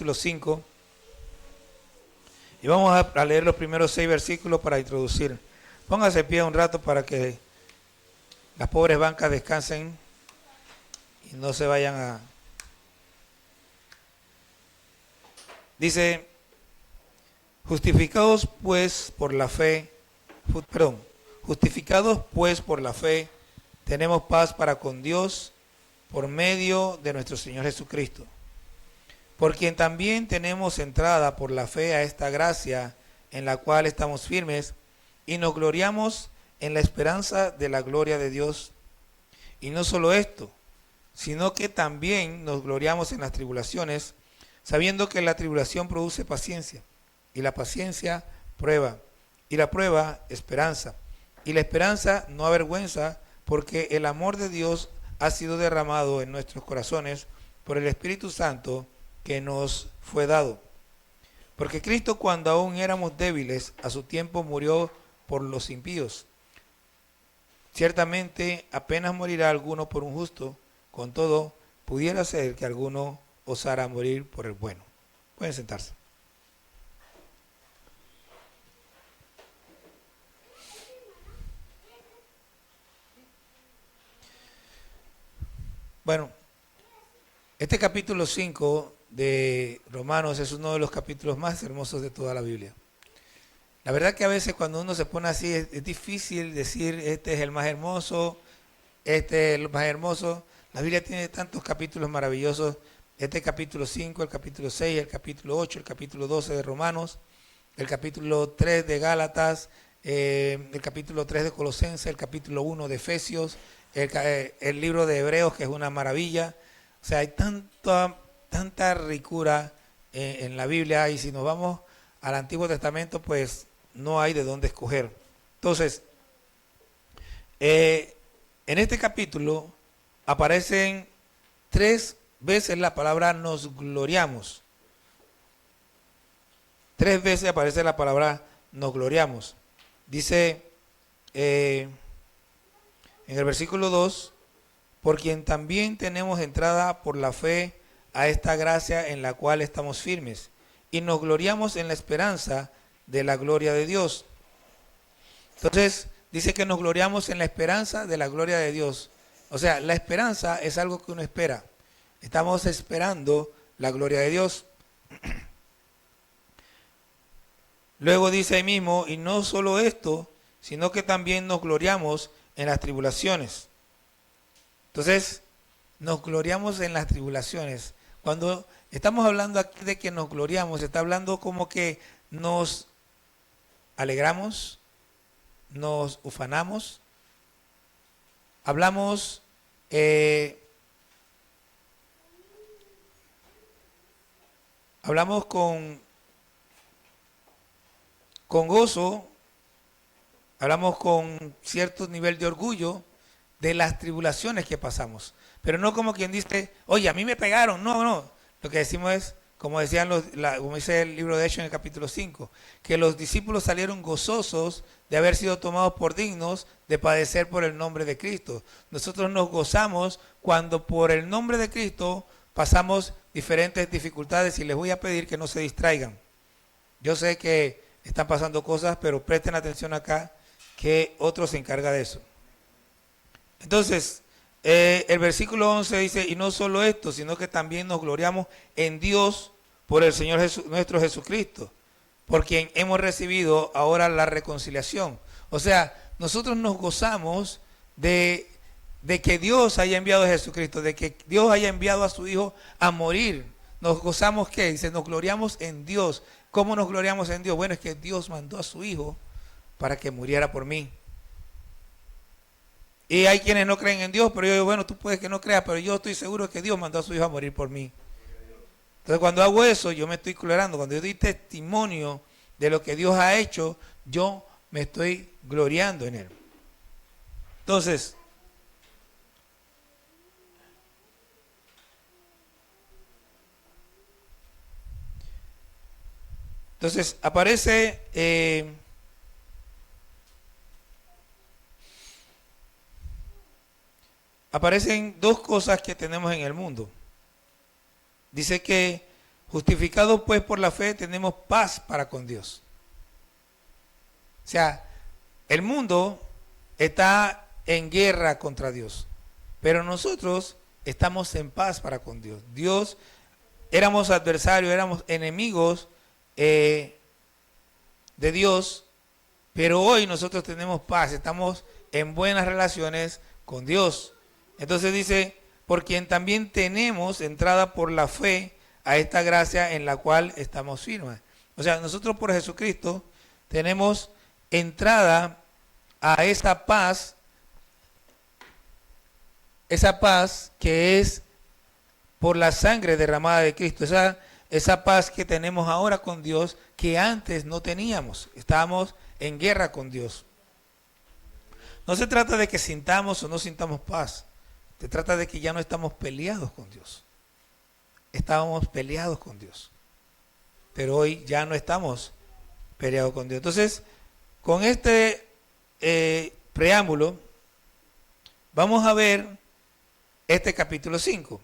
capítulo 5. Y vamos a leer los primeros 6 versículos para introducir. Póngase en pie un rato para que las pobres bancas descansen y no se vayan a... Dice, justificados pues por la fe, tenemos paz para con Dios por medio de nuestro Señor Jesucristo, por quien también tenemos entrada por la fe a esta gracia en la cual estamos firmes y nos gloriamos en la esperanza de la gloria de Dios. Y no solo esto, sino que también nos gloriamos en las tribulaciones, sabiendo que la tribulación produce paciencia, y la paciencia prueba, y la prueba esperanza, y la esperanza no avergüenza, porque el amor de Dios ha sido derramado en nuestros corazones por el Espíritu Santo que nos fue dado. Porque Cristo, cuando aún éramos débiles, a su tiempo murió por los impíos. Ciertamente apenas morirá alguno por un justo, con todo pudiera ser que alguno osara morir por el bueno. Pueden sentarse. Bueno, este capítulo 5 de Romanos es uno de los capítulos más hermosos de toda la Biblia. La verdad que a veces cuando uno se pone así es difícil decir este es el más hermoso, este es el más hermoso. La Biblia tiene tantos capítulos maravillosos. Este capítulo 5, el capítulo 6, el capítulo 8, el capítulo 12 de Romanos, el capítulo 3 de Gálatas, el capítulo 3 de Colosenses, el capítulo 1 de Efesios, el libro de Hebreos, que es una maravilla. O sea, hay tanta ricura en la Biblia, y si nos vamos al Antiguo Testamento, pues no hay de dónde escoger. Entonces, en este capítulo aparecen 3 veces la palabra nos gloriamos. 3 veces aparece la palabra nos gloriamos. Dice en el versículo 2, por quien también tenemos entrada por la fe a esta gracia en la cual estamos firmes, y nos gloriamos en la esperanza de la gloria de Dios. Entonces, dice que nos gloriamos en la esperanza de la gloria de Dios. O sea, la esperanza es algo que uno espera. Estamos esperando la gloria de Dios. Luego dice ahí mismo, y no solo esto, sino que también nos gloriamos en las tribulaciones. Entonces, nos gloriamos en las tribulaciones. Cuando estamos hablando aquí de que nos gloriamos, está hablando como que nos alegramos, nos ufanamos, hablamos con gozo, hablamos con cierto nivel de orgullo de las tribulaciones que pasamos. Pero no como quien dice, oye, a mí me pegaron. No. Lo que decimos es, como decían como dice el libro de Hechos en el capítulo 5, que los discípulos salieron gozosos de haber sido tomados por dignos de padecer por el nombre de Cristo. Nosotros nos gozamos cuando por el nombre de Cristo pasamos diferentes dificultades, y les voy a pedir que no se distraigan. Yo sé que están pasando cosas, pero presten atención acá, que otro se encarga de eso. Entonces, el versículo 11 dice, y no solo esto, sino que también nos gloriamos en Dios por el Señor nuestro Jesucristo, por quien hemos recibido ahora la reconciliación. O sea, nosotros nos gozamos de que Dios haya enviado a Jesucristo, de que Dios haya enviado a su Hijo a morir. Nos gozamos, ¿qué? Dice, nos gloriamos en Dios. ¿Cómo nos gloriamos en Dios? Bueno, es que Dios mandó a su Hijo para que muriera por mí. Y hay quienes no creen en Dios, pero yo digo, bueno, tú puedes que no creas, pero yo estoy seguro que Dios mandó a su Hijo a morir por mí. Entonces, cuando hago eso, yo me estoy gloriando. Cuando yo doy testimonio de lo que Dios ha hecho, yo me estoy gloriando en Él. Entonces, aparecen 2 cosas que tenemos en el mundo. Dice que Justificados pues por la fe tenemos paz para con Dios. O sea, el mundo está en guerra contra Dios, pero nosotros estamos en paz para con Dios. Dios, éramos adversarios, éramos enemigos de Dios, pero hoy nosotros tenemos paz, estamos en buenas relaciones con Dios. Entonces dice, por quien también tenemos entrada por la fe a esta gracia en la cual estamos firmes. O sea, nosotros por Jesucristo tenemos entrada a esa paz que es por la sangre derramada de Cristo, esa paz que tenemos ahora con Dios que antes no teníamos, estábamos en guerra con Dios. No se trata de que sintamos o no sintamos paz, se trata de que ya no estamos peleados con Dios. Estábamos peleados con Dios, pero hoy ya no estamos peleados con Dios. Entonces, con este preámbulo, vamos a ver este capítulo 5,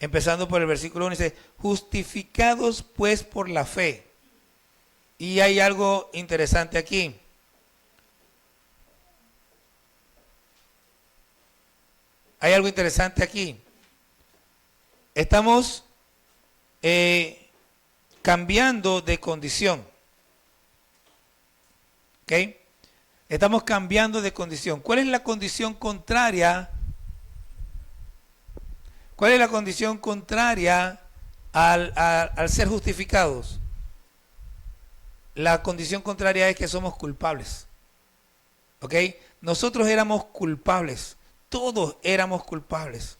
empezando por el versículo 1, dice, justificados pues por la fe. Y hay algo interesante aquí. Hay algo interesante aquí. Estamos cambiando de condición. ¿Ok? Estamos cambiando de condición. ¿Cuál es la condición contraria? ¿Cuál es la condición contraria al ser justificados? La condición contraria es que somos culpables. ¿Ok? Nosotros éramos culpables. Todos éramos culpables.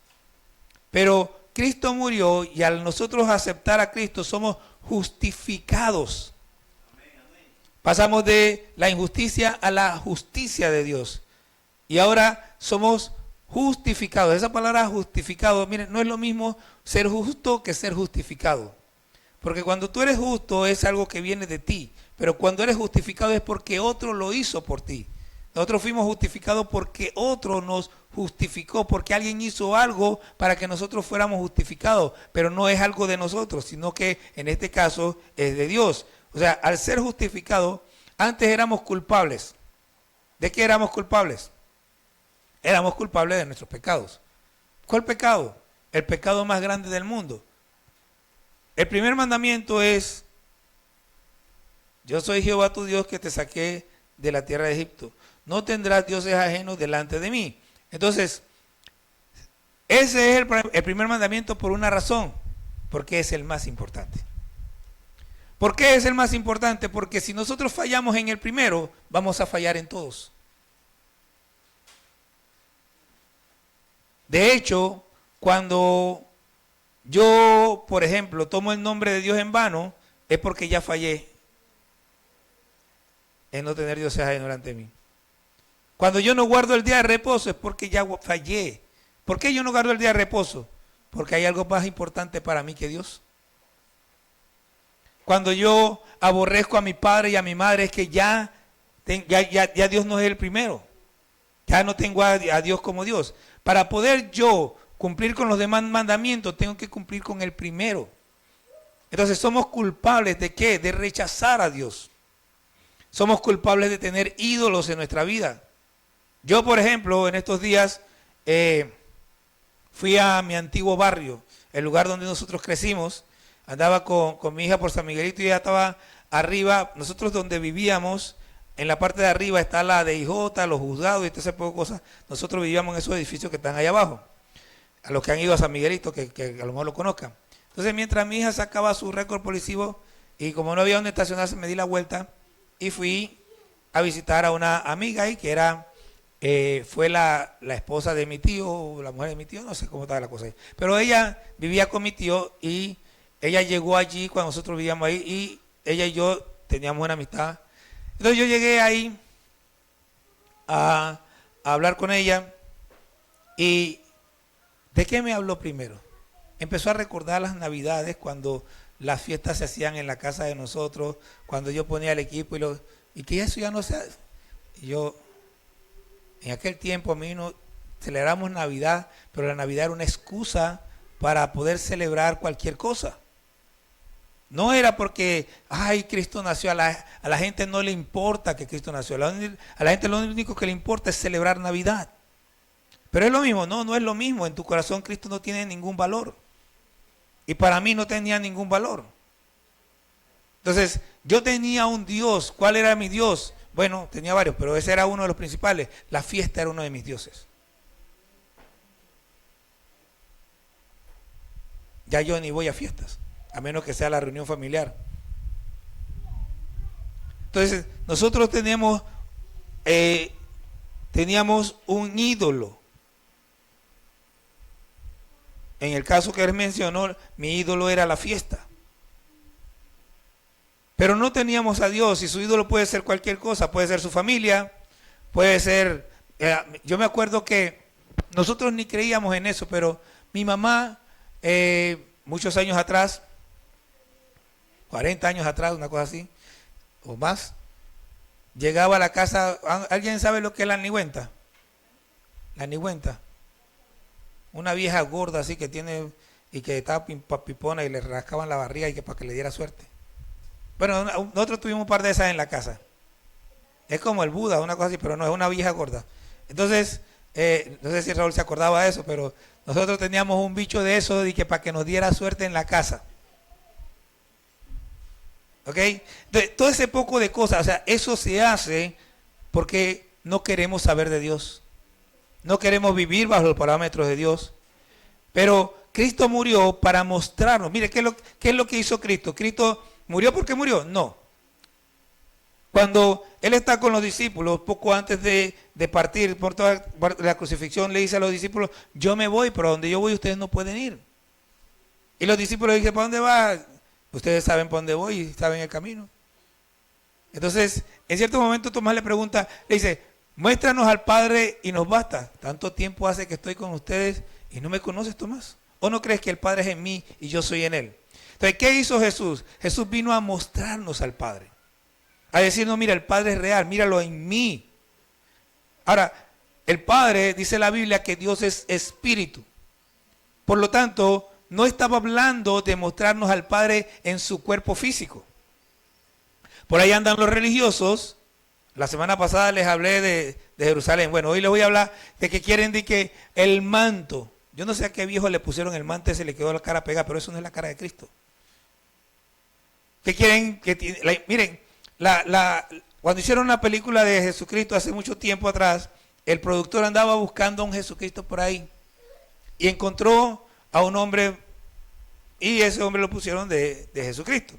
Pero Cristo murió y al nosotros aceptar a Cristo somos justificados. Pasamos de la injusticia a la justicia de Dios. Y ahora somos justificados. Esa palabra justificado, miren, no es lo mismo ser justo que ser justificado. Porque cuando tú eres justo es algo que viene de ti. Pero cuando eres justificado es porque otro lo hizo por ti. Nosotros fuimos justificados porque otro nos justificó, porque alguien hizo algo para que nosotros fuéramos justificados, pero no es algo de nosotros, sino que en este caso es de Dios. O sea, al ser justificados, antes éramos culpables. ¿De qué éramos culpables? Éramos culpables de nuestros pecados. ¿Cuál pecado? El pecado más grande del mundo. El primer mandamiento es, yo soy Jehová tu Dios que te saqué de la tierra de Egipto. No tendrás dioses ajenos delante de mí. Entonces, ese es el primer mandamiento por una razón, porque es el más importante. ¿Por qué es el más importante? Porque si nosotros fallamos en el primero, vamos a fallar en todos. De hecho, cuando yo, por ejemplo, tomo el nombre de Dios en vano, es porque ya fallé en no tener dioses ajenos delante de mí. Cuando yo no guardo el día de reposo es porque ya fallé. ¿Por qué yo no guardo el día de reposo? Porque hay algo más importante para mí que Dios. Cuando yo aborrezco a mi padre y a mi madre es que ya Dios no es el primero. Ya no tengo a Dios como Dios. Para poder yo cumplir con los demás mandamientos, tengo que cumplir con el primero. Entonces somos culpables ¿de qué? De rechazar a Dios. Somos culpables de tener ídolos en nuestra vida. Yo, por ejemplo, en estos días fui a mi antiguo barrio, el lugar donde nosotros crecimos. Andaba con mi hija por San Miguelito y ella estaba arriba. Nosotros donde vivíamos, en la parte de arriba está la DIJ, los juzgados y todo ese poco de cosas. Nosotros vivíamos en esos edificios que están allá abajo. A los que han ido a San Miguelito, que a lo mejor lo conozcan. Entonces, mientras mi hija sacaba su récord policivo y como no había donde estacionarse, me di la vuelta y fui a visitar a una amiga ahí que era... fue la esposa de mi tío, o la mujer de mi tío, no sé cómo estaba la cosa ahí. Pero ella vivía con mi tío y ella llegó allí cuando nosotros vivíamos ahí y ella y yo teníamos una amistad. Entonces yo llegué ahí a hablar con ella y ¿de qué me habló primero? Empezó a recordar las navidades cuando las fiestas se hacían en la casa de nosotros, cuando yo ponía el equipo y que eso ya no se hace. Y yo... En aquel tiempo a mí no celebramos Navidad, pero la Navidad era una excusa para poder celebrar cualquier cosa. No era porque, ay, Cristo nació. A la gente no le importa que Cristo nació. A la gente lo único que le importa es celebrar Navidad. Pero es lo mismo. No, no es lo mismo. En tu corazón Cristo no tiene ningún valor. Y para mí no tenía ningún valor. Entonces, yo tenía un Dios. ¿Cuál era mi Dios? Bueno, tenía varios, pero ese era uno de los principales. La fiesta era uno de mis dioses. Ya yo ni voy a fiestas, a menos que sea la reunión familiar. Entonces, nosotros teníamos un ídolo. En el caso que él mencionó, mi ídolo era la fiesta. Pero no teníamos a Dios, y su ídolo puede ser cualquier cosa, puede ser su familia, puede ser... yo me acuerdo que nosotros ni creíamos en eso, pero mi mamá, muchos años atrás, 40 años atrás, una cosa así, o más, llegaba a la casa. ¿Alguien sabe lo que es la nigüenta? La nigüenta. Una vieja gorda así que tiene, y que estaba pipona y le rascaban la barriga y que para que le diera suerte. Bueno, nosotros tuvimos un par de esas en la casa. Es como el Buda, una cosa así, pero no, es una vieja gorda. Entonces, no sé si Raúl se acordaba de eso, pero nosotros teníamos un bicho de eso y que para que nos diera suerte en la casa. ¿Ok? Entonces, todo ese poco de cosas, o sea, eso se hace porque no queremos saber de Dios. No queremos vivir bajo los parámetros de Dios. Pero Cristo murió para mostrarnos. Mire, ¿qué es lo que hizo Cristo? ¿Cristo murió porque murió? No. Cuando Él está con los discípulos, poco antes de partir por toda la crucifixión, le dice a los discípulos, yo me voy, pero donde yo voy ustedes no pueden ir. Y los discípulos le dicen, ¿para dónde va? Ustedes saben para dónde voy y saben el camino. Entonces, en cierto momento Tomás le pregunta, le dice, muéstranos al Padre y nos basta. Tanto tiempo hace que estoy con ustedes y no me conoces, Tomás. ¿O no crees que el Padre es en mí y yo soy en Él? Entonces, ¿qué hizo Jesús? Jesús vino a mostrarnos al Padre. A decirnos, mira, el Padre es real, míralo en mí. Ahora, el Padre, dice la Biblia, que Dios es espíritu. Por lo tanto, no estaba hablando de mostrarnos al Padre en su cuerpo físico. Por ahí andan los religiosos. La semana pasada les hablé de Jerusalén. Bueno, hoy les voy a hablar de que quieren de que el manto. Yo no sé a qué viejo le pusieron el manto y se le quedó la cara pegada, pero eso no es la cara de Cristo. ¿Qué quieren? Miren, cuando hicieron una película de Jesucristo hace mucho tiempo atrás, el productor andaba buscando a un Jesucristo por ahí y encontró a un hombre y ese hombre lo pusieron de Jesucristo.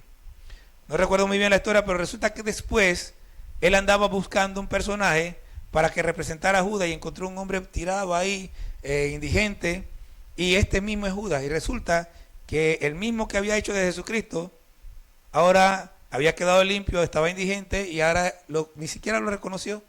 No recuerdo muy bien la historia, pero resulta que después él andaba buscando un personaje para que representara a Judas y encontró un hombre tirado ahí, indigente, y este mismo es Judas. Y resulta que el mismo que había hecho de Jesucristo, ahora había quedado limpio, estaba indigente y ahora ni siquiera lo reconoció.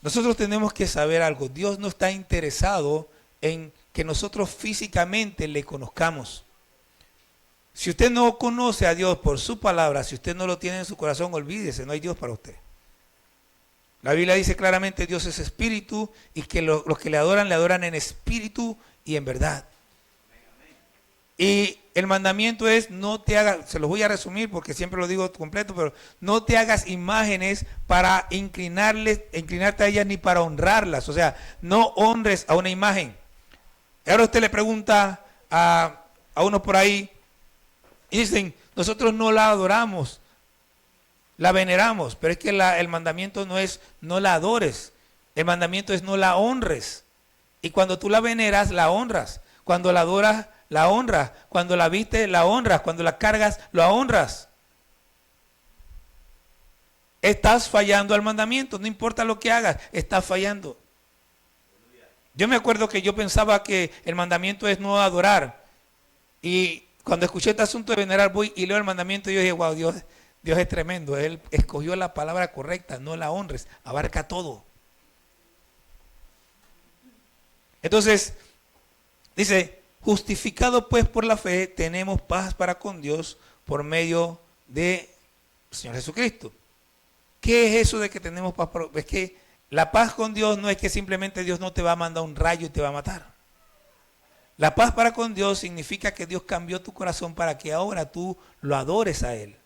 Nosotros tenemos que saber algo. Dios no está interesado en que nosotros físicamente le conozcamos. Si usted no conoce a Dios por su palabra, si usted no lo tiene en su corazón, olvídese, no hay Dios para usted. La Biblia dice claramente Dios es espíritu y que los que le adoran en espíritu y en verdad. Y el mandamiento es no te hagas, se los voy a resumir porque siempre lo digo completo, pero no te hagas imágenes para inclinarte a ellas ni para honrarlas. O sea, no honres a una imagen. Ahora usted le pregunta a uno por ahí y dicen, nosotros no la adoramos, la veneramos, pero es que el mandamiento no es no la adores, el mandamiento es no la honres. Y cuando tú la veneras, la honras. Cuando la adoras, la honras. Cuando la vistes, la honras. Cuando la cargas, la honras. Estás fallando al mandamiento, no importa lo que hagas, estás fallando. Yo me acuerdo que yo pensaba que el mandamiento es no adorar. Y cuando escuché este asunto de venerar, voy y leo el mandamiento y yo dije, wow, Dios es tremendo. Él escogió la palabra correcta, no la honres, abarca todo. Entonces, dice, justificado pues por la fe, tenemos paz para con Dios por medio del Señor Jesucristo. ¿Qué es eso de que tenemos paz? Es que la paz con Dios no es que simplemente Dios no te va a mandar un rayo y te va a matar. La paz para con Dios significa que Dios cambió tu corazón para que ahora tú lo adores a Él.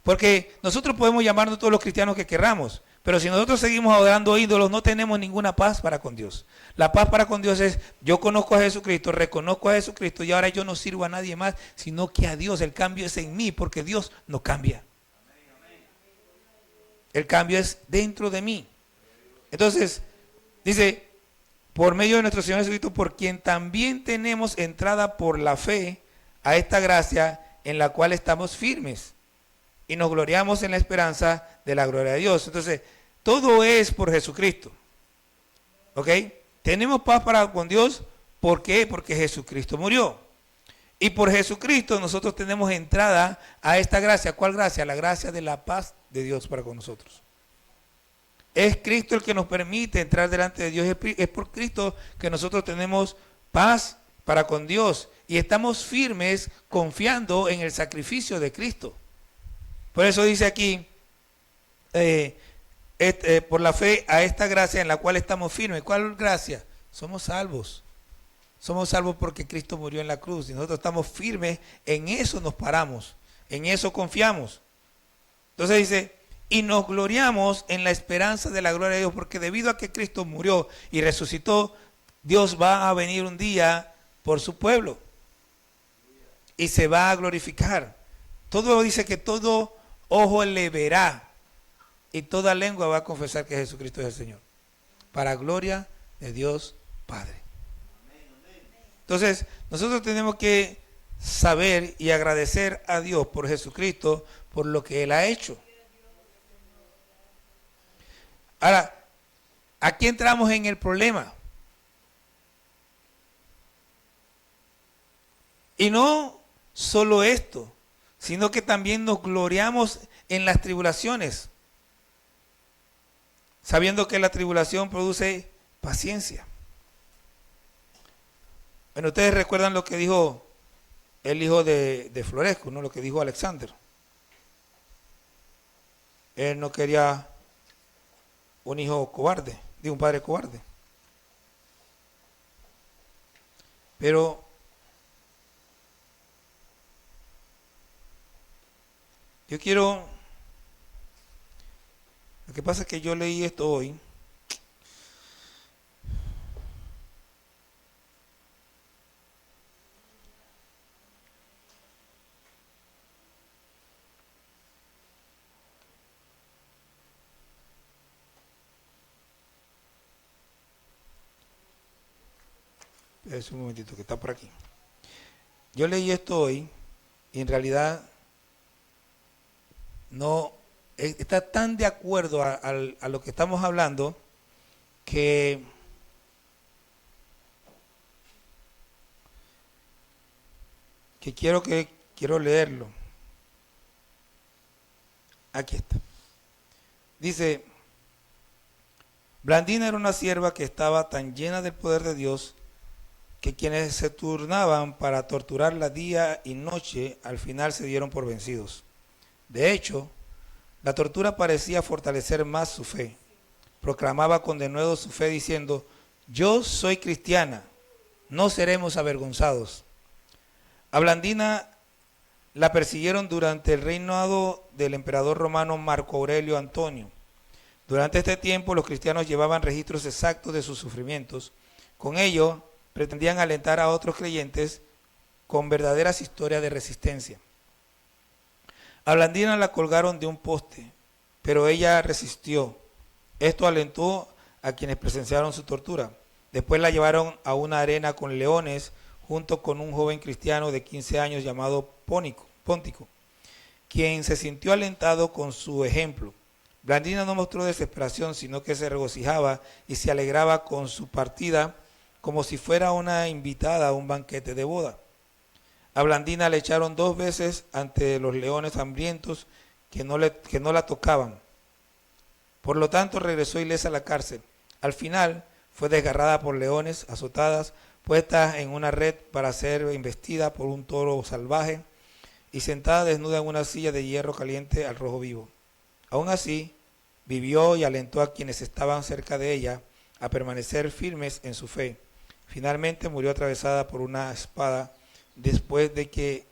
Porque nosotros podemos llamarnos todos los cristianos que querramos, pero si nosotros seguimos adorando ídolos, no tenemos ninguna paz para con Dios. La paz para con Dios es, yo conozco a Jesucristo, reconozco a Jesucristo y ahora yo no sirvo a nadie más, sino que a Dios. El cambio es en mí, porque Dios no cambia. El cambio es dentro de mí. Entonces, dice, por medio de nuestro Señor Jesucristo, por quien también tenemos entrada por la fe a esta gracia en la cual estamos firmes. Y nos gloriamos en la esperanza de la gloria de Dios. Entonces, todo es por Jesucristo. ¿Ok? Tenemos paz para con Dios. ¿Por qué? Porque Jesucristo murió. Y por Jesucristo nosotros tenemos entrada a esta gracia. ¿Cuál gracia? La gracia de la paz de Dios para con nosotros. Es Cristo el que nos permite entrar delante de Dios. Es por Cristo que nosotros tenemos paz para con Dios. Y estamos firmes confiando en el sacrificio de Cristo. Por eso dice aquí, por la fe a esta gracia en la cual estamos firmes. ¿Cuál gracia? Somos salvos. Somos salvos porque Cristo murió en la cruz y nosotros estamos firmes, en eso nos paramos, en eso confiamos. Entonces dice, y nos gloriamos en la esperanza de la gloria de Dios, porque debido a que Cristo murió y resucitó, Dios va a venir un día por su pueblo y se va a glorificar. Todo dice que todo ojo le verá y toda lengua va a confesar que Jesucristo es el Señor, para gloria de Dios Padre. Entonces, nosotros tenemos que saber y agradecer a Dios por Jesucristo, por lo que Él ha hecho. Ahora, aquí entramos en el problema. Y no solo esto, sino que también nos gloriamos en las tribulaciones, sabiendo que la tribulación produce paciencia. Bueno, ustedes recuerdan lo que dijo el hijo de Floresco, ¿no? Lo que dijo Alexander. Él no quería un hijo cobarde, un padre cobarde. Pero yo quiero, lo que pasa es que yo leí esto hoy. Es un momentito que está por aquí. Yo leí esto hoy y en realidad no está tan de acuerdo a lo que estamos hablando que quiero leerlo. Aquí está. Dice, Blandina era una sierva que estaba tan llena del poder de Dios que quienes se turnaban para torturarla día y noche al final se dieron por vencidos. De hecho, la tortura parecía fortalecer más su fe. Proclamaba con denuedo su fe diciendo, yo soy cristiana, no seremos avergonzados. A Blandina la persiguieron durante el reinado del emperador romano Marco Aurelio Antonio. Durante este tiempo los cristianos llevaban registros exactos de sus sufrimientos. Con ello, pretendían alentar a otros creyentes con verdaderas historias de resistencia. A Blandina la colgaron de un poste, pero ella resistió. Esto alentó a quienes presenciaron su tortura. Después la llevaron a una arena con leones, junto con un joven cristiano de 15 años llamado Póntico, quien se sintió alentado con su ejemplo. Blandina no mostró desesperación, sino que se regocijaba y se alegraba con su partida, como si fuera una invitada a un banquete de boda. A Blandina le echaron 2 veces ante los leones hambrientos que no la tocaban. Por lo tanto, regresó ilesa a la cárcel. Al final, fue desgarrada por leones, azotada, puesta en una red para ser embestida por un toro salvaje y sentada desnuda en una silla de hierro caliente al rojo vivo. Aún así, vivió y alentó a quienes estaban cerca de ella a permanecer firmes en su fe. finalmente murió atravesada por una espada después de que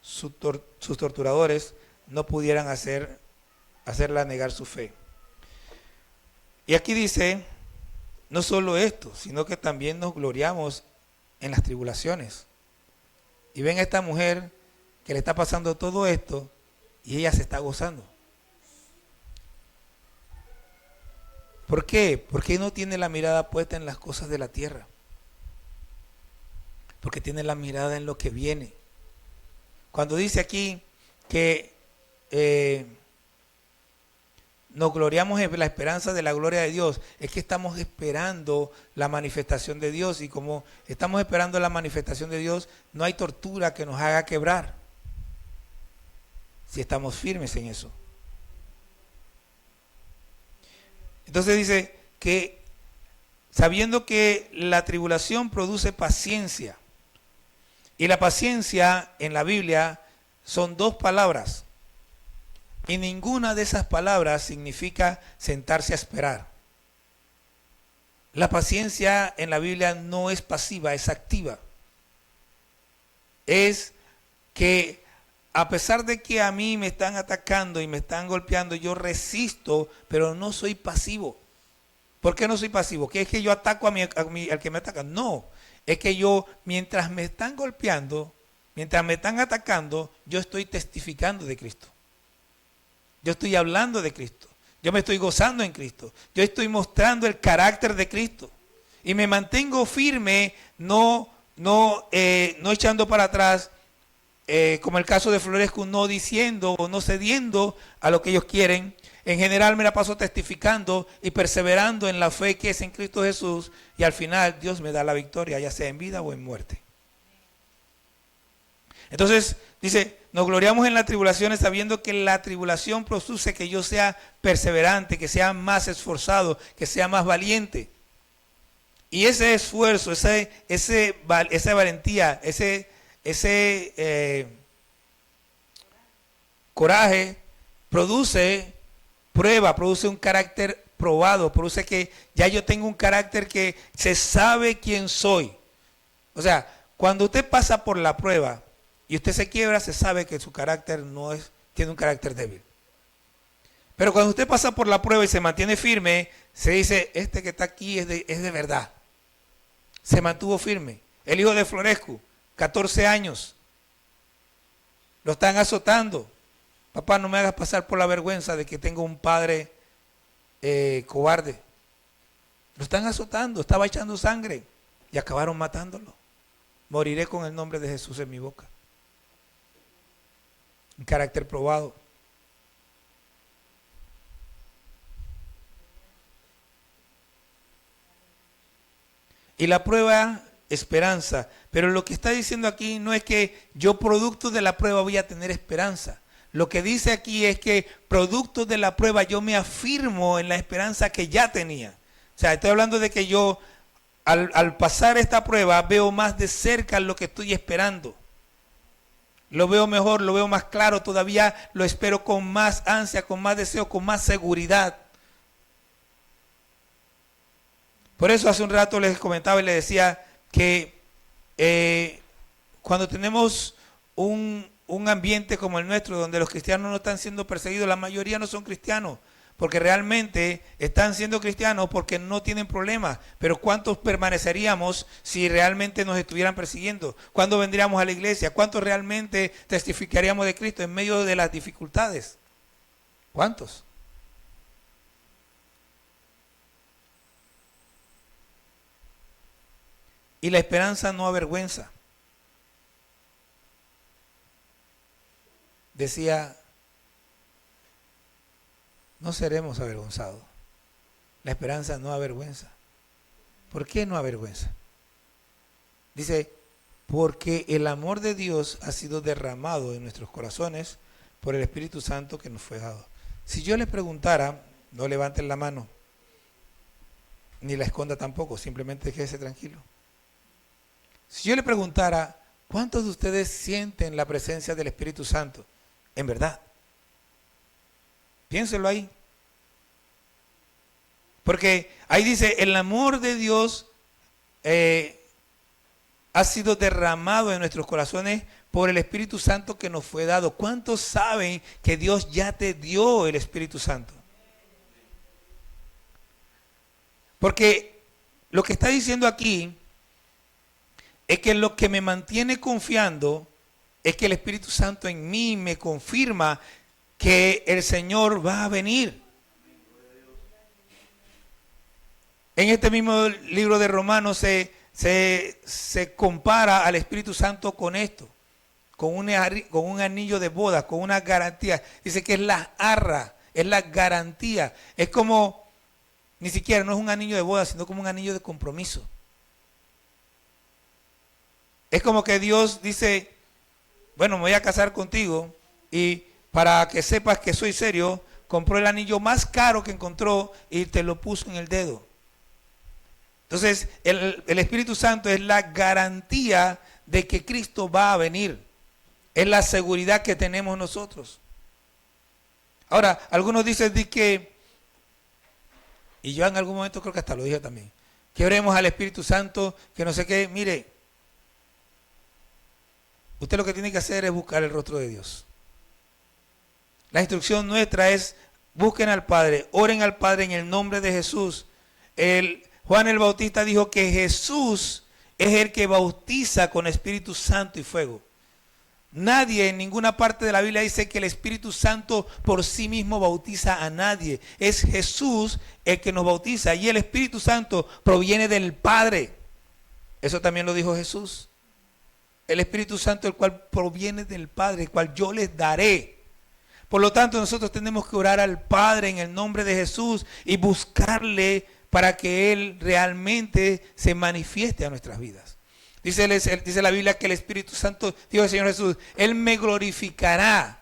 sus torturadores no pudieran hacerla negar su fe. Y aquí dice, no solo esto, sino que también nos gloriamos en las tribulaciones. Y ven a esta mujer que le está pasando todo esto y ella se está gozando. ¿Por qué? Porque no tiene la mirada puesta en las cosas de la tierra. Porque tiene la mirada en lo que viene. Cuando dice aquí que nos gloriamos en la esperanza de la gloria de Dios, es que estamos esperando la manifestación de Dios, y como estamos esperando la manifestación de Dios, no hay tortura que nos haga quebrar, si estamos firmes en eso. Entonces dice que sabiendo que la tribulación produce paciencia, y la paciencia en la Biblia son dos palabras, y ninguna de esas palabras significa sentarse a esperar. La paciencia en la Biblia no es pasiva, es activa. Es que a pesar de que a mí me están atacando y me están golpeando, yo resisto, pero no soy pasivo. ¿Por qué no soy pasivo? ¿Que es que yo ataco al que me ataca? No, es que yo, mientras me están golpeando, mientras me están atacando, yo estoy testificando de Cristo. Yo estoy hablando de Cristo. Yo me estoy gozando en Cristo. Yo estoy mostrando el carácter de Cristo. Y me mantengo firme, no echando para atrás, como el caso de Florescu, no diciendo o no cediendo a lo que ellos quieren. En general me la paso testificando y perseverando en la fe que es en Cristo Jesús, y al final Dios me da la victoria, ya sea en vida o en muerte. Entonces dice, nos gloriamos en las tribulaciones sabiendo que la tribulación produce que yo sea perseverante, que sea más esforzado, que sea más valiente. Y ese esfuerzo, esa valentía, ese coraje produce prueba, produce un carácter probado, produce que ya yo tengo un carácter que se sabe quién soy. O sea, cuando usted pasa por la prueba y usted se quiebra, se sabe que su carácter tiene un carácter débil. Pero cuando usted pasa por la prueba y se mantiene firme, se dice, este que está aquí es de verdad. Se mantuvo firme. El hijo de Florescu, 14 años, lo están azotando. Papá, no me hagas pasar por la vergüenza de que tengo un padre cobarde. Lo están azotando, estaba echando sangre y acabaron matándolo. Moriré con el nombre de Jesús en mi boca. Un carácter probado. Y la prueba, esperanza. Pero lo que está diciendo aquí no es que yo producto de la prueba voy a tener esperanza. Lo que dice aquí es que producto de la prueba yo me afirmo en la esperanza que ya tenía. O sea, estoy hablando de que yo al pasar esta prueba veo más de cerca lo que estoy esperando. Lo veo mejor, lo veo más claro, todavía lo espero con más ansia, con más deseo, con más seguridad. Por eso hace un rato les comentaba y les decía que cuando tenemos un ambiente como el nuestro, donde los cristianos no están siendo perseguidos, la mayoría no son cristianos, porque realmente están siendo cristianos porque no tienen problemas. Pero ¿cuántos permaneceríamos si realmente nos estuvieran persiguiendo? ¿Cuándo vendríamos a la iglesia? ¿Cuántos realmente testificaríamos de Cristo en medio de las dificultades? ¿Cuántos? Y la esperanza no avergüenza. Decía, no seremos avergonzados. La esperanza no avergüenza. ¿Por qué no avergüenza? Dice, porque el amor de Dios ha sido derramado en nuestros corazones por el Espíritu Santo que nos fue dado. Si yo le preguntara, no levanten la mano, ni la esconda tampoco, simplemente quédese tranquilo. Si yo le preguntara, ¿cuántos de ustedes sienten la presencia del Espíritu Santo? En verdad. Piénselo ahí. Porque ahí dice, el amor de Dios ha sido derramado en nuestros corazones por el Espíritu Santo que nos fue dado. ¿Cuántos saben que Dios ya te dio el Espíritu Santo? Porque lo que está diciendo aquí es que lo que me mantiene confiando es que el Espíritu Santo en mí me confirma que el Señor va a venir. En este mismo libro de Romanos se compara al Espíritu Santo con esto, con un anillo de boda, con una garantía. Dice que es la arra, es la garantía. Es como, ni siquiera no es un anillo de boda, sino como un anillo de compromiso. Es como que Dios dice, bueno, me voy a casar contigo y para que sepas que soy serio, compró el anillo más caro que encontró y te lo puso en el dedo. Entonces, el Espíritu Santo es la garantía de que Cristo va a venir. Es la seguridad que tenemos nosotros. Ahora, algunos dicen que, y yo en algún momento creo que hasta lo dije también, que oremos al Espíritu Santo, que no sé qué. Mire, usted lo que tiene que hacer es buscar el rostro de Dios. La instrucción nuestra es, busquen al Padre, oren al Padre en el nombre de Jesús. Juan el Bautista dijo que Jesús es el que bautiza con Espíritu Santo y fuego. Nadie en ninguna parte de la Biblia dice que el Espíritu Santo por sí mismo bautiza a nadie. Es Jesús el que nos bautiza y el Espíritu Santo proviene del Padre. Eso también lo dijo Jesús. El Espíritu Santo, el cual proviene del Padre, el cual yo les daré. Por lo tanto, nosotros tenemos que orar al Padre en el nombre de Jesús y buscarle para que Él realmente se manifieste a nuestras vidas. Dice la Biblia que el Espíritu Santo, dijo el Señor Jesús, Él me glorificará.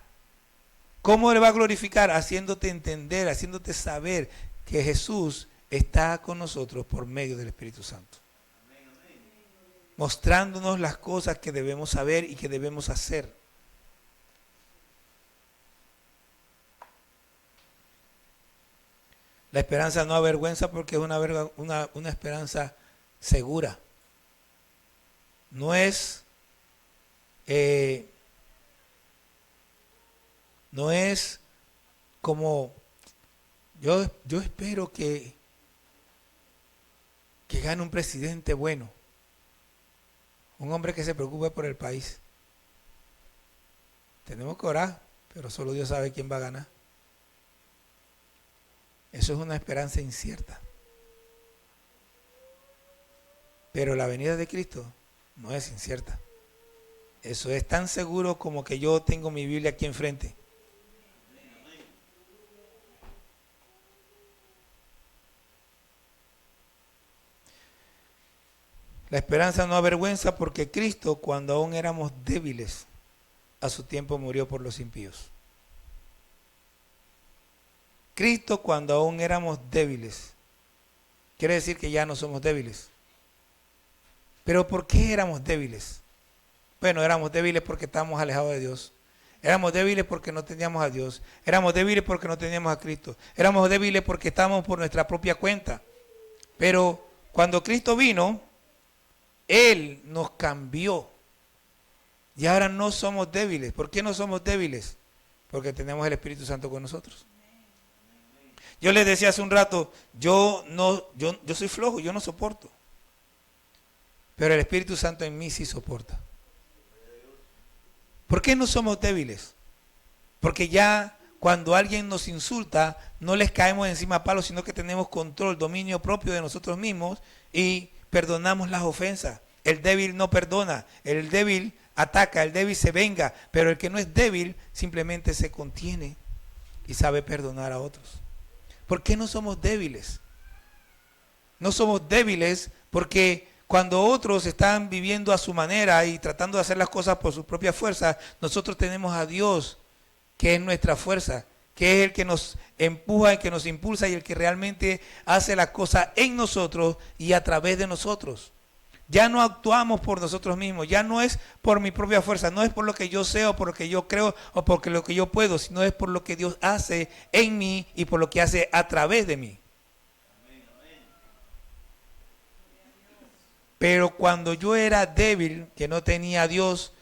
¿Cómo le va a glorificar? Haciéndote entender, haciéndote saber que Jesús está con nosotros por medio del Espíritu Santo. Mostrándonos las cosas que debemos saber y que debemos hacer. La esperanza no avergüenza porque es una esperanza segura. No es como yo espero que gane un presidente bueno, un hombre que se preocupe por el país. Tenemos que orar, pero solo Dios sabe quién va a ganar. Eso es una esperanza incierta. Pero la venida de Cristo no es incierta. Eso es tan seguro como que yo tengo mi Biblia aquí enfrente. La esperanza no avergüenza porque Cristo, cuando aún éramos débiles, a su tiempo murió por los impíos. Cristo, cuando aún éramos débiles, quiere decir que ya no somos débiles. ¿Pero por qué éramos débiles? Bueno, éramos débiles porque estábamos alejados de Dios. Éramos débiles porque no teníamos a Dios. Éramos débiles porque no teníamos a Cristo. Éramos débiles porque estábamos por nuestra propia cuenta. Pero cuando Cristo vino, Él nos cambió. Y ahora no somos débiles. ¿Por qué no somos débiles? Porque tenemos el Espíritu Santo con nosotros. Yo les decía hace un rato, yo soy flojo, yo no soporto. Pero el Espíritu Santo en mí sí soporta. ¿Por qué no somos débiles? Porque ya cuando alguien nos insulta, no les caemos encima a palos, sino que tenemos control, dominio propio de nosotros mismos y perdonamos las ofensas. El débil no perdona, el débil ataca, el débil se venga, pero el que no es débil simplemente se contiene y sabe perdonar a otros. ¿Por qué no somos débiles? No somos débiles porque cuando otros están viviendo a su manera y tratando de hacer las cosas por su propia fuerza, nosotros tenemos a Dios, que es nuestra fuerza, que es el que nos empuja, el que nos impulsa y el que realmente hace las cosas en nosotros y a través de nosotros. Ya no actuamos por nosotros mismos, ya no es por mi propia fuerza, no es por lo que yo sé o por lo que yo creo o por lo que yo puedo, sino es por lo que Dios hace en mí y por lo que hace a través de mí. Pero cuando yo era débil, que no tenía a Dios,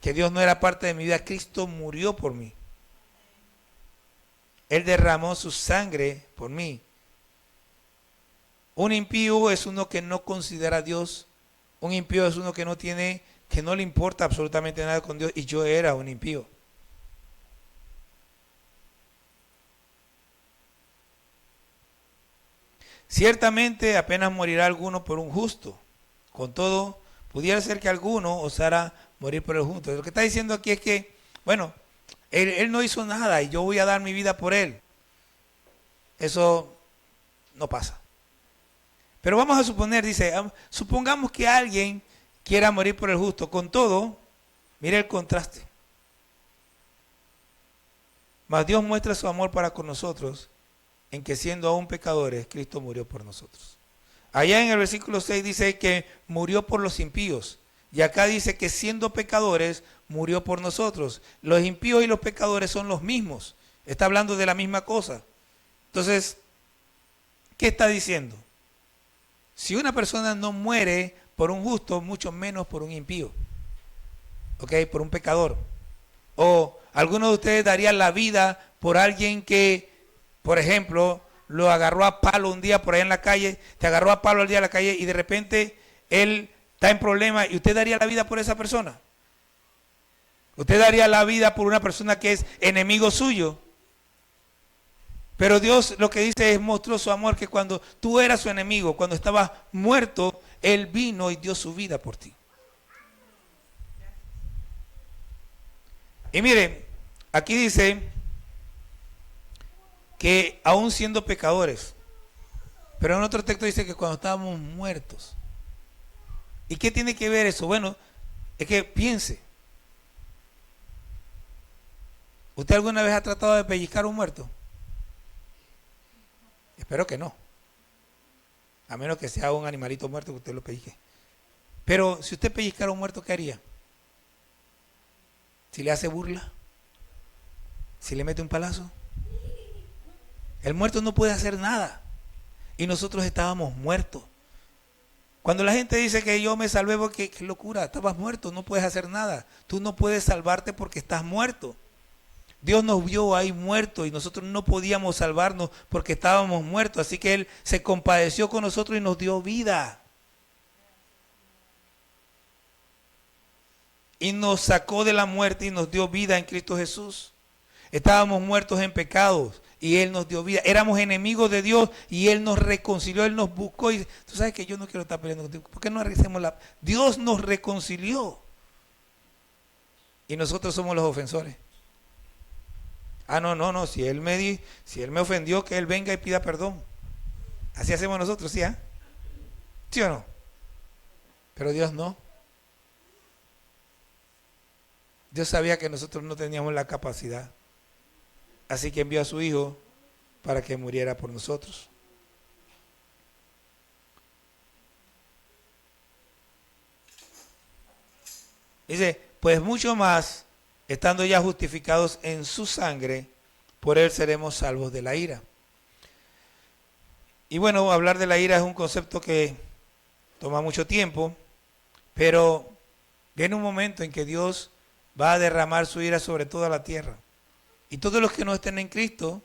que Dios no era parte de mi vida, Cristo murió por mí. Él derramó su sangre por mí. Un impío es uno que no considera a Dios. Un impío es uno que no tiene, que no le importa absolutamente nada con Dios. Y yo era un impío. Ciertamente apenas morirá alguno por un justo. Con todo, pudiera ser que alguno osara morir por el justo. Lo que está diciendo aquí es que, bueno, él no hizo nada y yo voy a dar mi vida por él. Eso no pasa. Pero vamos a suponer, dice, supongamos que alguien quiera morir por el justo. Con todo, mire el contraste. Mas Dios muestra su amor para con nosotros en que siendo aún pecadores, Cristo murió por nosotros. Allá en el versículo 6 dice que murió por los impíos. Y acá dice que siendo pecadores, murió por nosotros. Los impíos y los pecadores son los mismos. Está hablando de la misma cosa. Entonces, ¿qué está diciendo? Si una persona no muere por un justo, mucho menos por un impío. ¿Ok? Por un pecador. O algunos de ustedes darían la vida por alguien que, por ejemplo, lo agarró a palo un día por ahí en la calle, te agarró a palo el día en la calle y de repente él está en problemas y usted daría la vida por esa persona. Usted daría la vida por una persona que es enemigo suyo. Pero Dios lo que dice es mostró su amor que cuando tú eras su enemigo, cuando estabas muerto, Él vino y dio su vida por ti. Y mire, aquí dice que aún siendo pecadores, pero en otro texto dice que cuando estábamos muertos. ¿Y qué tiene que ver eso? Bueno, es que piense. ¿Usted alguna vez ha tratado de pellizcar a un muerto? Espero que no. A menos que sea un animalito muerto que usted lo pellizque. Pero si usted pellizcara a un muerto, ¿qué haría? Si le hace burla, si le mete un palazo. El muerto no puede hacer nada. Y nosotros estábamos muertos. Cuando la gente dice que yo me salvé porque, qué locura, estabas muerto, no puedes hacer nada. Tú no puedes salvarte porque estás muerto. Dios nos vio ahí muertos y nosotros no podíamos salvarnos porque estábamos muertos. Así que Él se compadeció con nosotros y nos dio vida. Y nos sacó de la muerte y nos dio vida en Cristo Jesús. Estábamos muertos en pecados y Él nos dio vida. Éramos enemigos de Dios y Él nos reconcilió, Él nos buscó. Y tú sabes que yo no quiero estar peleando contigo. ¿Por qué no hacemos la...? Dios nos reconcilió. Y nosotros somos los ofensores. Ah, no, si Él me ofendió, que Él venga y pida perdón. Así hacemos nosotros, ¿sí? ¿Sí o no? Pero Dios no. Dios sabía que nosotros no teníamos la capacidad. Así que envió a su Hijo para que muriera por nosotros. Dice, pues mucho más, estando ya justificados en su sangre, por Él seremos salvos de la ira. Y bueno, hablar de la ira es un concepto que toma mucho tiempo, pero viene un momento en que Dios va a derramar su ira sobre toda la tierra. Y todos los que no estén en Cristo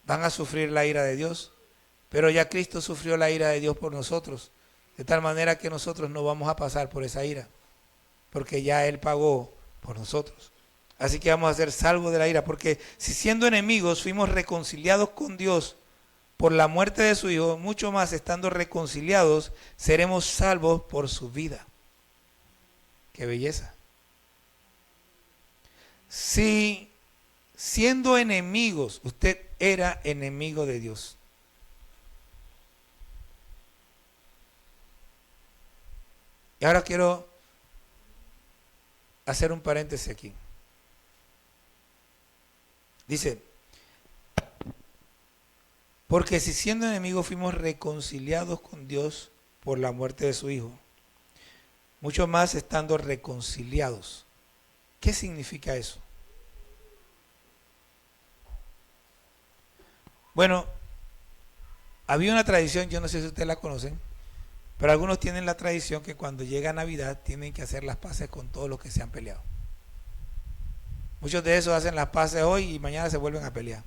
van a sufrir la ira de Dios. Pero ya Cristo sufrió la ira de Dios por nosotros. De tal manera que nosotros no vamos a pasar por esa ira. Porque ya Él pagó por nosotros. Así que vamos a ser salvos de la ira. Porque si siendo enemigos fuimos reconciliados con Dios por la muerte de su Hijo, mucho más estando reconciliados seremos salvos por su vida. ¡Qué belleza! Si siendo enemigos, usted era enemigo de Dios. Y ahora quiero hacer un paréntesis aquí. Dice, porque si siendo enemigos fuimos reconciliados con Dios por la muerte de su Hijo, mucho más estando reconciliados. ¿Qué significa eso? Bueno, había una tradición, yo no sé si ustedes la conocen, Pero algunos tienen la tradición que cuando llega Navidad tienen que hacer las paces con todos los que se han peleado. Muchos de esos hacen las paces hoy y mañana se vuelven a pelear.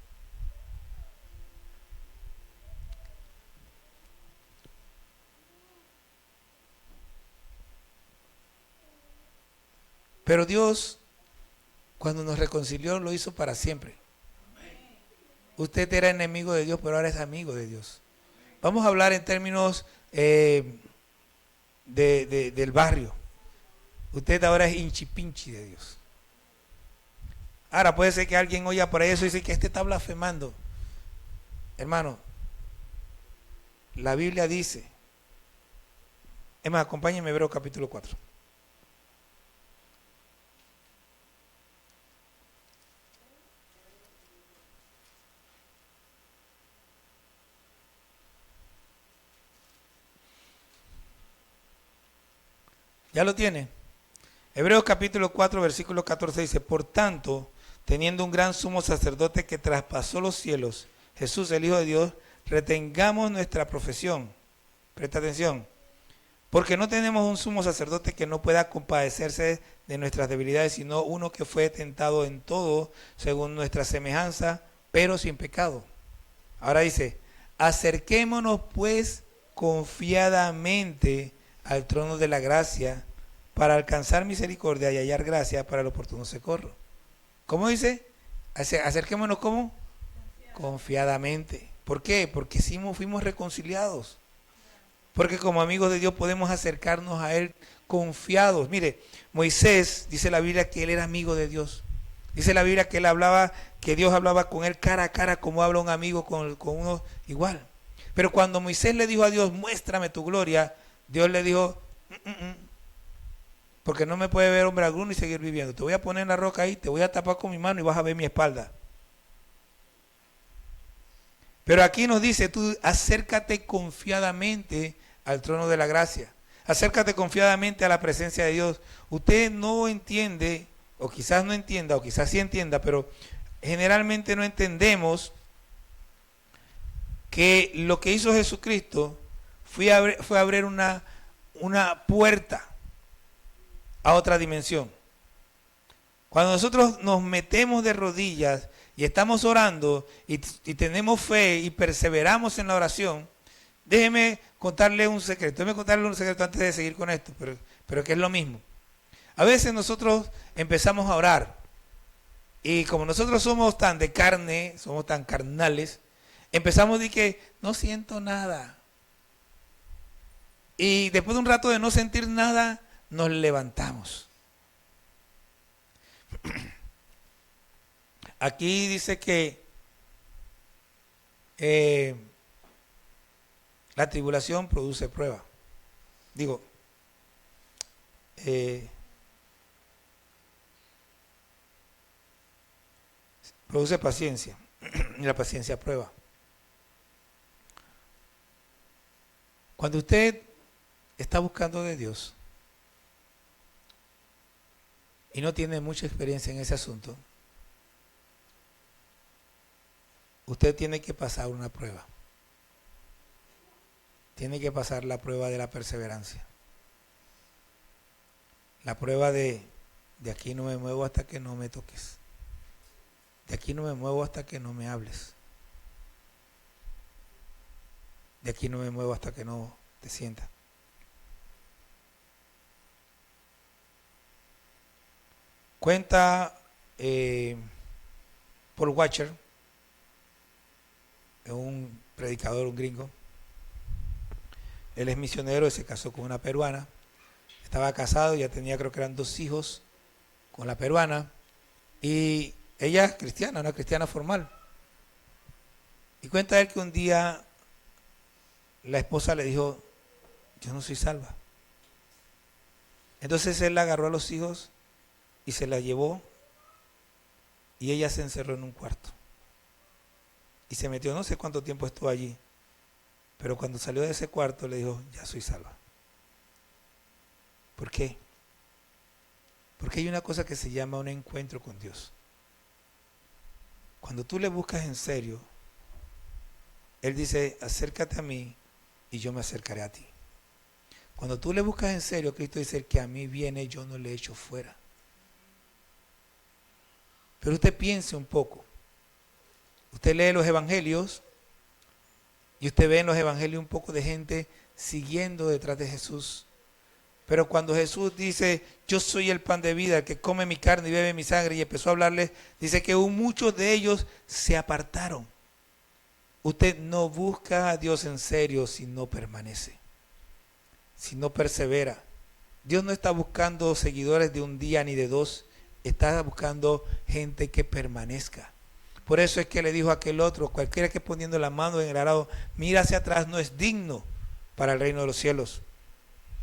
Pero Dios, cuando nos reconcilió, lo hizo para siempre. Usted era enemigo de Dios, pero ahora es amigo de Dios. Vamos a hablar en términos del barrio. Usted ahora es hinchipinchi de Dios. Ahora puede ser que alguien oiga por eso y dice que este está blasfemando. Hermano, la Biblia dice, es más, acompáñenme a Hebreos capítulo 4. ¿Ya lo tiene? Hebreos capítulo 4, versículo 14 dice, por tanto, teniendo un gran sumo sacerdote que traspasó los cielos, Jesús, el Hijo de Dios, retengamos nuestra profesión. Presta atención. Porque no tenemos un sumo sacerdote que no pueda compadecerse de nuestras debilidades, sino uno que fue tentado en todo según nuestra semejanza, pero sin pecado. Ahora dice, acerquémonos pues confiadamente al trono de la gracia para alcanzar misericordia y hallar gracia para el oportuno socorro. ¿Cómo dice? Acerquémonos ¿cómo? Confiadamente. ¿Por qué? Porque fuimos reconciliados. Porque como amigos de Dios podemos acercarnos a Él confiados. Mire, Moisés, dice la Biblia que él era amigo de Dios. Dice la Biblia que él hablaba, que Dios hablaba con él cara a cara como habla un amigo con uno igual. Pero cuando Moisés le dijo a Dios, muéstrame tu gloria, Dios le dijo, porque no me puede ver hombre alguno y seguir viviendo. Te voy a poner en la roca ahí, te voy a tapar con mi mano y vas a ver mi espalda. Pero aquí nos dice, tú acércate confiadamente al trono de la gracia. Acércate confiadamente a la presencia de Dios. Usted no entiende, o quizás no entienda, o quizás sí entienda, pero generalmente no entendemos que lo que hizo Jesucristo fue abrir una puerta a otra dimensión. Cuando nosotros nos metemos de rodillas y estamos orando y tenemos fe y perseveramos en la oración, déjeme contarle un secreto. Déjeme contarle un secreto antes de seguir con esto, pero que es lo mismo. A veces nosotros empezamos a orar y como nosotros somos tan de carne, somos tan carnales, empezamos de que no siento nada. Y después de un rato de no sentir nada, nos levantamos. Aquí dice que la tribulación produce prueba. Digo, produce paciencia y la paciencia prueba. Cuando usted está buscando de Dios y no tiene mucha experiencia en ese asunto, usted tiene que pasar una prueba. Tiene que pasar la prueba de la perseverancia. La prueba de aquí no me muevo hasta que no me toques. De aquí no me muevo hasta que no me hables. De aquí no me muevo hasta que no te sientas. Cuenta Paul Washer, un predicador, un gringo. Él es misionero y se casó con una peruana. Estaba casado, ya tenía, creo que eran 2 hijos con la peruana. Y ella es cristiana, una cristiana formal. Y cuenta él que un día la esposa le dijo, yo no soy salva. Entonces él agarró a los hijos y se la llevó y ella se encerró en un cuarto. Y se metió, no sé cuánto tiempo estuvo allí, pero cuando salió de ese cuarto le dijo, ya soy salva. ¿Por qué? Porque hay una cosa que se llama un encuentro con Dios. Cuando tú le buscas en serio, Él dice, acércate a mí y yo me acercaré a ti. Cuando tú le buscas en serio, Cristo dice, el que a mí viene, yo no le echo fuera. Pero usted piense un poco. Usted lee los evangelios y usted ve en los evangelios un poco de gente siguiendo detrás de Jesús. Pero cuando Jesús dice, yo soy el pan de vida, el que come mi carne y bebe mi sangre, y empezó a hablarles, dice que muchos de ellos se apartaron. Usted no busca a Dios en serio si no permanece, si no persevera. Dios no está buscando seguidores de un día ni de dos, está buscando gente que permanezca. Por eso es que le dijo a aquel otro, cualquiera que poniendo la mano en el arado mira hacia atrás no es digno para el reino de los cielos.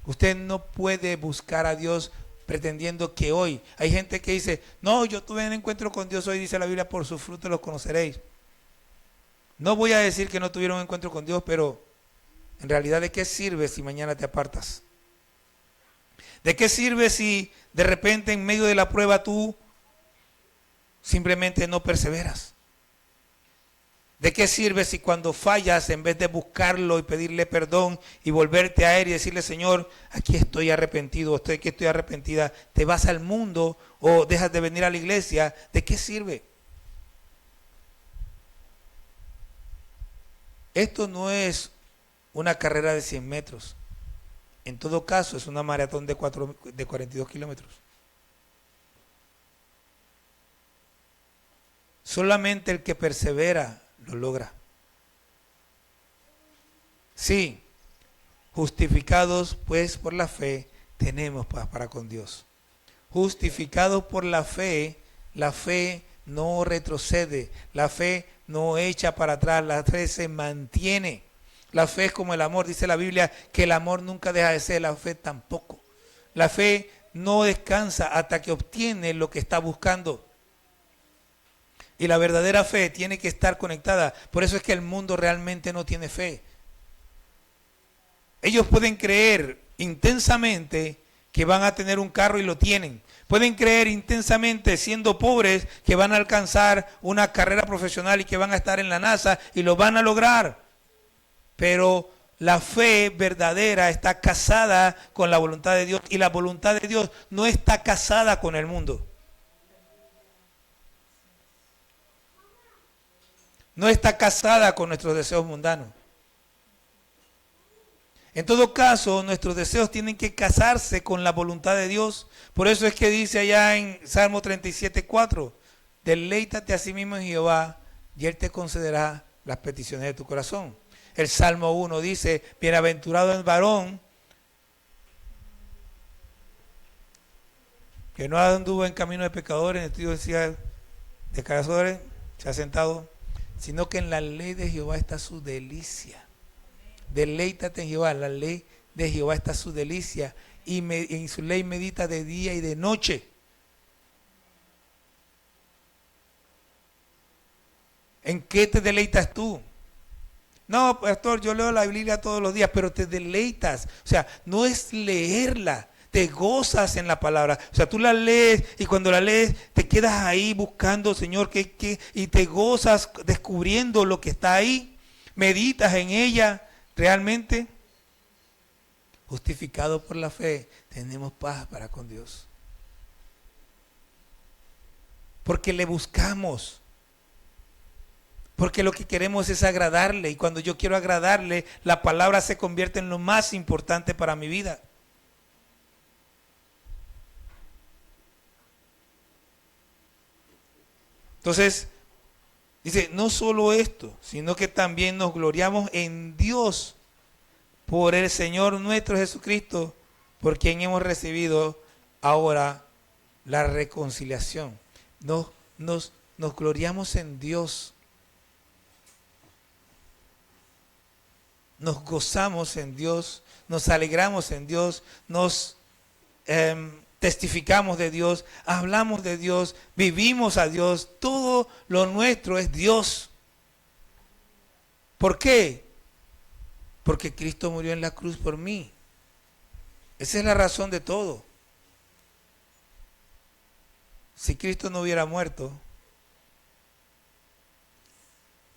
Usted no puede buscar a Dios pretendiendo que hoy, hay gente que dice, no, yo tuve un encuentro con Dios hoy, dice la Biblia, por sus frutos los conoceréis. No voy a decir que no tuvieron un encuentro con Dios, pero en realidad, ¿de qué sirve si mañana te apartas? ¿De qué sirve si de repente en medio de la prueba tú simplemente no perseveras? ¿De qué sirve si cuando fallas, en vez de buscarlo y pedirle perdón y volverte a él y decirle, Señor, aquí estoy arrepentido, aquí estoy arrepentida, te vas al mundo o dejas de venir a la iglesia? ¿De qué sirve? Esto no es una carrera de 100 metros. En todo caso, es una maratón de 42 kilómetros. Solamente el que persevera lo logra. Sí, justificados pues por la fe, tenemos paz para con Dios. Justificados por la fe no retrocede, la fe no echa para atrás, la fe se mantiene. La fe es como el amor, dice la Biblia que el amor nunca deja de ser, la fe tampoco. La fe no descansa hasta que obtiene lo que está buscando. Y la verdadera fe tiene que estar conectada. Por eso es que el mundo realmente no tiene fe. Ellos pueden creer intensamente que van a tener un carro y lo tienen. Pueden creer intensamente, siendo pobres, que van a alcanzar una carrera profesional y que van a estar en la NASA y lo van a lograr. Pero la fe verdadera está casada con la voluntad de Dios y la voluntad de Dios no está casada con el mundo. No está casada con nuestros deseos mundanos. En todo caso, nuestros deseos tienen que casarse con la voluntad de Dios. Por eso es que dice allá en Salmo 37:4, deleítate a sí mismo en Jehová y Él te concederá las peticiones de tu corazón. El Salmo 1 dice, bienaventurado el varón que no anduvo en camino de pecadores, en estudio de pecadores, se ha sentado, sino que en la ley de Jehová está su delicia. Deleítate en Jehová, la ley de Jehová está su delicia, y en su ley medita de día y de noche. ¿En qué te deleitas tú? No, pastor, yo leo la Biblia todos los días, pero te deleitas. O sea, no es leerla, te gozas en la palabra. O sea, tú la lees y cuando la lees te quedas ahí buscando, Señor, y te gozas descubriendo lo que está ahí. Meditas en ella realmente. Justificado por la fe, tenemos paz para con Dios. Porque le buscamos. Porque lo que queremos es agradarle, y cuando yo quiero agradarle, la palabra se convierte en lo más importante para mi vida. Entonces, dice, no solo esto, sino que también nos gloriamos en Dios por el Señor nuestro Jesucristo, por quien hemos recibido ahora la reconciliación. Nos gloriamos en Dios. Nos gozamos en Dios, nos alegramos en Dios, nos testificamos de Dios, hablamos de Dios, vivimos a Dios, todo lo nuestro es Dios. ¿Por qué? Porque Cristo murió en la cruz por mí. Esa es la razón de todo. Si Cristo no hubiera muerto,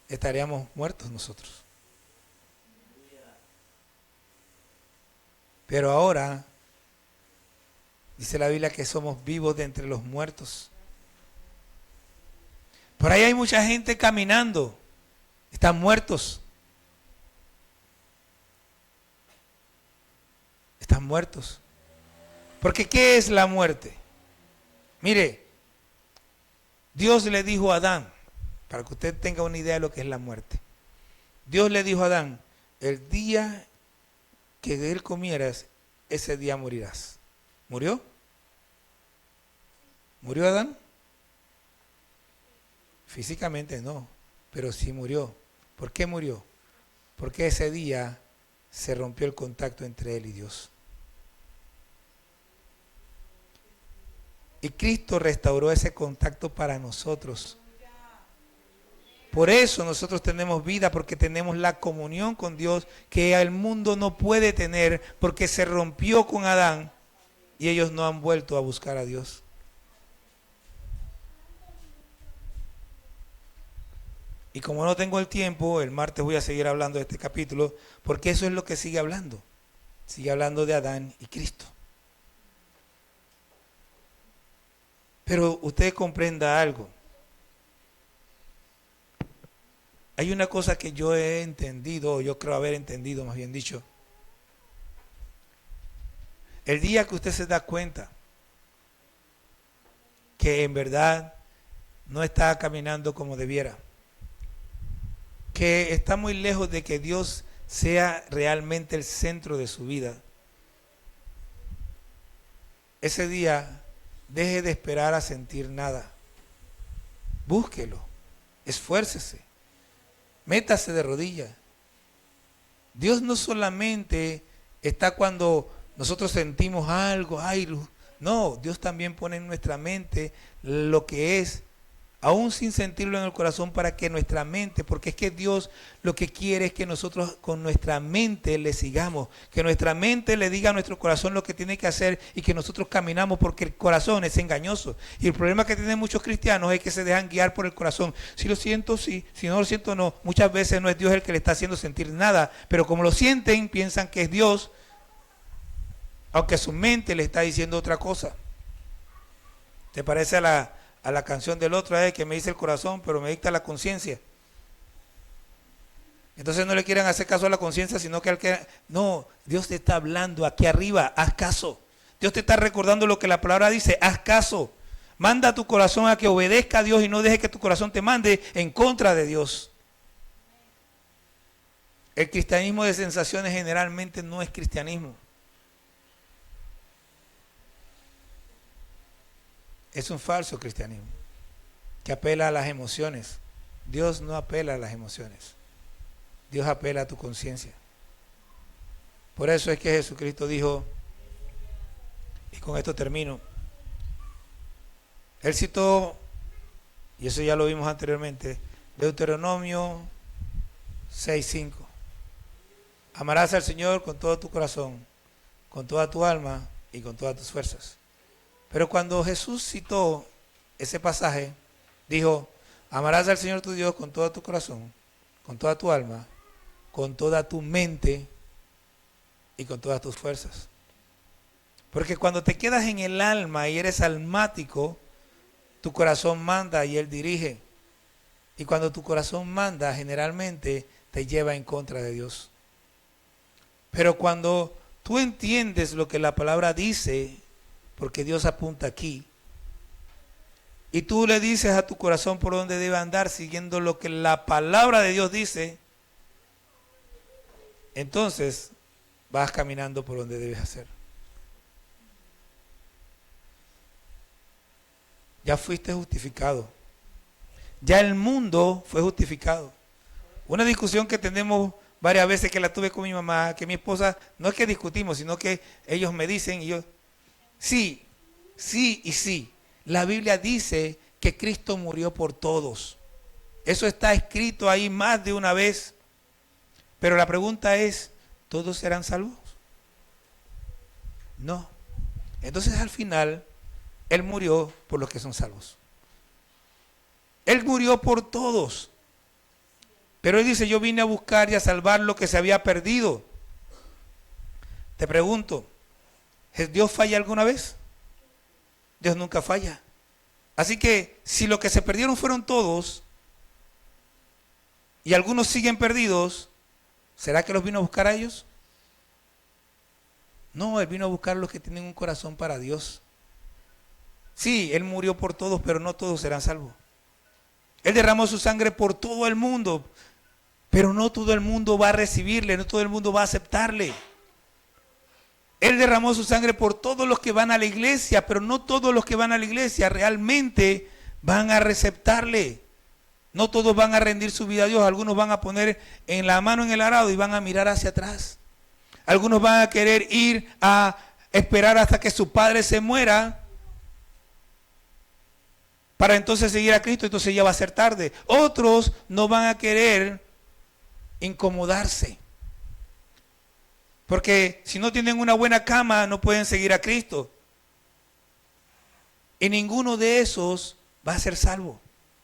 estaríamos muertos nosotros. Pero ahora dice la Biblia que somos vivos de entre los muertos. Por ahí hay mucha gente caminando. Están muertos. Están muertos. Porque ¿qué es la muerte? Mire, Dios le dijo a Adán, para que usted tenga una idea de lo que es la muerte. Dios le dijo a Adán, el día que de él comieras, ese día morirás. ¿Murió? ¿Murió Adán? Físicamente no, pero sí murió. ¿Por qué murió? Porque ese día se rompió el contacto entre él y Dios. Y Cristo restauró ese contacto para nosotros. Por eso nosotros tenemos vida, porque tenemos la comunión con Dios que el mundo no puede tener, porque se rompió con Adán y ellos no han vuelto a buscar a Dios. Y como no tengo el tiempo, el martes voy a seguir hablando de este capítulo, porque eso es lo que sigue hablando. Sigue hablando de Adán y Cristo. Pero usted comprenda algo. Hay una cosa que yo he entendido, yo creo haber entendido, más bien dicho. El día que usted se da cuenta que en verdad no está caminando como debiera, que está muy lejos de que Dios sea realmente el centro de su vida, ese día deje de esperar a sentir nada. Búsquelo, esfuércese, métase de rodillas. Dios no solamente está cuando nosotros sentimos algo, ay, no, Dios también pone en nuestra mente lo que es, aún sin sentirlo en el corazón, para que nuestra mente, porque es que Dios lo que quiere es que nosotros con nuestra mente le sigamos, que nuestra mente le diga a nuestro corazón lo que tiene que hacer y que nosotros caminamos, porque el corazón es engañoso. Y el problema que tienen muchos cristianos es que se dejan guiar por el corazón. Si lo siento, sí, si no lo siento, no. Muchas veces no es Dios el que le está haciendo sentir nada, pero como lo sienten, piensan que es Dios, aunque su mente le está diciendo otra cosa. ¿Te parece a la canción del otro, que me dice el corazón, pero me dicta la conciencia? Entonces no le quieren hacer caso a la conciencia, sino que al que... No, Dios te está hablando aquí arriba, haz caso. Dios te está recordando lo que la palabra dice, haz caso. Manda a tu corazón a que obedezca a Dios y no deje que tu corazón te mande en contra de Dios. El cristianismo de sensaciones generalmente no es cristianismo. Es un falso cristianismo que apela a las emociones. Dios no apela a las emociones. Dios apela a tu conciencia. Por eso es que Jesucristo dijo, y con esto termino, Él citó, y eso ya lo vimos anteriormente, Deuteronomio 6:5. Amarás al Señor con todo tu corazón, con toda tu alma y con todas tus fuerzas. Pero cuando Jesús citó ese pasaje, dijo, amarás al Señor tu Dios con todo tu corazón, con toda tu alma, con toda tu mente y con todas tus fuerzas. Porque cuando te quedas en el alma y eres almático, tu corazón manda y Él dirige. Y cuando tu corazón manda, generalmente te lleva en contra de Dios. Pero cuando tú entiendes lo que la palabra dice, porque Dios apunta aquí, y tú le dices a tu corazón por dónde debe andar siguiendo lo que la palabra de Dios dice, entonces vas caminando por donde debes hacer. Ya fuiste justificado. Ya el mundo fue justificado. Una discusión que tenemos varias veces, que la tuve con mi mamá, que mi esposa, no es que discutimos, sino que ellos me dicen y yo, sí, sí y sí. La Biblia dice que Cristo murió por todos. Eso está escrito ahí más de una vez. Pero la pregunta es, ¿todos serán salvos? No. Entonces al final, Él murió por los que son salvos. Él murió por todos. Pero Él dice, yo vine a buscar y a salvar lo que se había perdido. Te pregunto, ¿Dios falla alguna vez? Dios nunca falla. Así que si lo que se perdieron fueron todos y algunos siguen perdidos, ¿será que los vino a buscar a ellos? No, Él vino a buscar a los que tienen un corazón para Dios. Sí, Él murió por todos, pero no todos serán salvos. Él derramó su sangre por todo el mundo, pero no todo el mundo va a recibirle, no todo el mundo va a aceptarle. Él derramó su sangre por todos los que van a la iglesia, pero no todos los que van a la iglesia realmente van a receptarle. No todos van a rendir su vida a Dios. Algunos van a poner en la mano en el arado y van a mirar hacia atrás. Algunos van a querer ir a esperar hasta que su padre se muera para entonces seguir a Cristo, entonces ya va a ser tarde. Otros no van a querer incomodarse. Porque si no tienen una buena cama, no pueden seguir a Cristo. Y ninguno de esos va a ser salvo,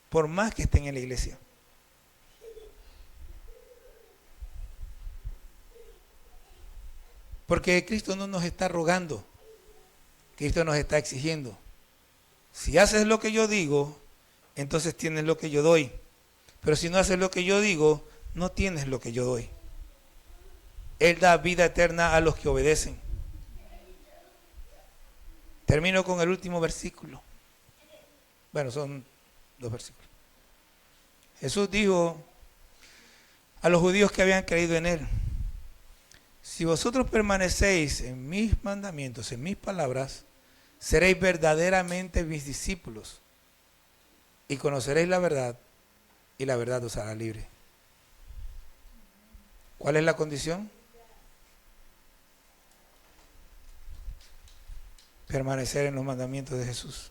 por más que estén en la iglesia. Porque Cristo no nos está rogando, Cristo nos está exigiendo. Si haces lo que yo digo, entonces tienes lo que yo doy. Pero si no haces lo que yo digo, no tienes lo que yo doy. Él da vida eterna a los que obedecen. Termino con el último versículo. Bueno, son 2 versículos. Jesús dijo a los judíos que habían creído en Él: si vosotros permanecéis en mis mandamientos, en mis palabras, seréis verdaderamente mis discípulos y conoceréis la verdad, y la verdad os hará libre. ¿Cuál es la condición? Permanecer en los mandamientos de Jesús.